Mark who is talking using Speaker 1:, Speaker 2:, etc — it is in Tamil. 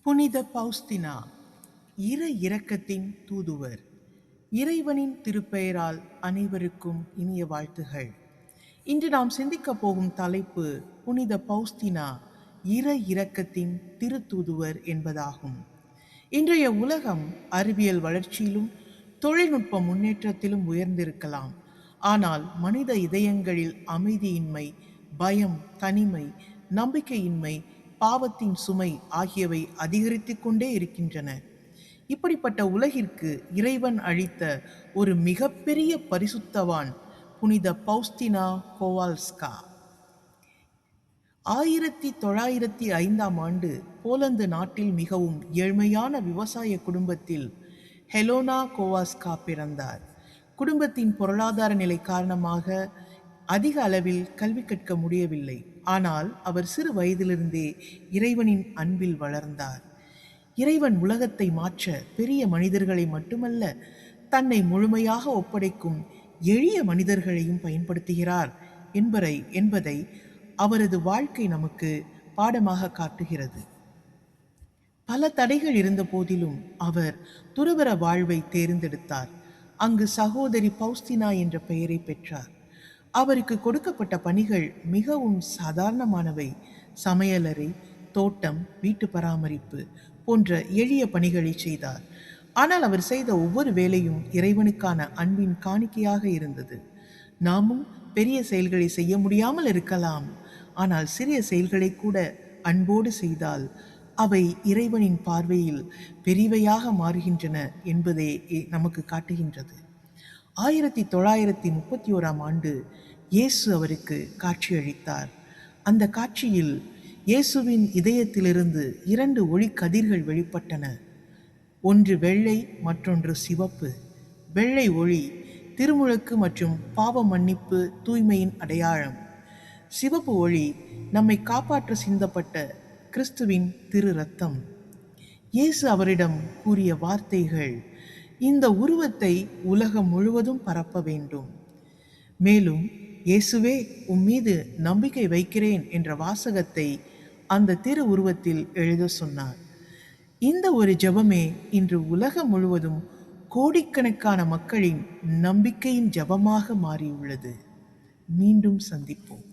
Speaker 1: புனித பௌஸ்தினா, இறை இரக்கத்தின் தூதுவர். இறைவனின் திருப்பெயரால் அனைவருக்கும் இனிய வாழ்த்துகள். இன்று நாம் சிந்திக்கப் போகும் தலைப்பு புனித பௌஸ்தினா, இறை இரக்கத்தின் திருத்தூதுவர் என்பதாகும். இன்றைய உலகம் அறிவியல் வளர்ச்சியிலும் தொழில்நுட்ப முன்னேற்றத்திலும் உயர்ந்திருக்கலாம். ஆனால் மனித இதயங்களில் அமைதியின்மை, பயம், தனிமை, நம்பிக்கையின்மை, பாவத்தின் சுமை ஆகியவை அதிகரித்துக் கொண்டே இருக்கின்றன. இப்படிப்பட்ட உலகிற்கு இறைவன் அளித்த ஒரு மிகப்பெரிய பரிசுத்தவான் புனித பௌஸ்தினா கோவால்ஸ்கா. 1905 போலந்து நாட்டில் மிகவும் ஏழ்மையான விவசாய குடும்பத்தில் ஹெலோனா கோவால்ஸ்கா பிறந்தார். குடும்பத்தின் பொருளாதார நிலை காரணமாக அதிக அளவில் கல்வி கற்க முடியவில்லை. ஆனால் அவர் சிறு வயதிலிருந்தே இறைவனின் அன்பில் வளர்ந்தார். இறைவன் உலகத்தை மாற்ற பெரிய மனிதர்களை மட்டுமல்ல, தன்னை முழுமையாக ஒப்படைக்கும் எளிய மனிதர்களையும் பயன்படுத்துகிறார் என்பதை அவரது வாழ்க்கை நமக்கு பாடமாக காட்டுகிறது. பல தடைகள் இருந்த போதிலும் அவர் துறவற வாழ்வை தேர்ந்தெடுத்தார். அங்கு சகோதரி பௌஸ்தினா என்ற பெயரை பெற்றார். அவருக்கு கொடுக்கப்பட்ட பணிகள் மிகவும் சாதாரணமானவை. சமையலறை, தோட்டம், வீட்டு பராமரிப்பு போன்ற எளிய பணிகளை செய்தார். ஆனால் அவர் செய்த ஒவ்வொரு வேலையும் இறைவனுக்கான அன்பின் காணிக்கையாக இருந்தது. நாமும் பெரிய செயல்களை செய்ய முடியாமல் இருக்கலாம். ஆனால் சிறிய செயல்களை கூட அன்போடு செய்தால் அவை இறைவனின் பார்வையில் பெரியவையாக மாறுகின்றன என்பதே நமக்கு காட்டுகின்றது. 1931 இயேசு அவருக்கு காட்சியளித்தார். அந்த காட்சியில் இயேசுவின் இதயத்திலிருந்து 2 ஒளி கதிர்கள் வெளிப்பட்டன. ஒன்று வெள்ளை, மற்றொன்று சிவப்பு. வெள்ளை ஒளி திருமுழுக்கு மற்றும் பாவ மன்னிப்பு, தூய்மையின் அடையாளம். சிவப்பு ஒளி நம்மை காப்பாற்ற சிந்தப்பட்ட கிறிஸ்துவின் திரு இரத்தம். இயேசு அவரிடம் கூறிய வார்த்தைகள், இந்த உருவத்தை உலகம் முழுவதும் பரப்ப வேண்டும். மேலும் இயேசுவே, உம்மீது நம்பிக்கை வைக்கிறேன் என்ற வாசகத்தை அந்த திரு உருவத்தில் எழுத சொன்னார். இந்த ஒரு ஜெபமே இன்று உலகம் முழுவதும் கோடிக்கணக்கான மக்களின் நம்பிக்கையின் ஜெபமாக மாறியுள்ளது. மீண்டும் சந்திப்போம்.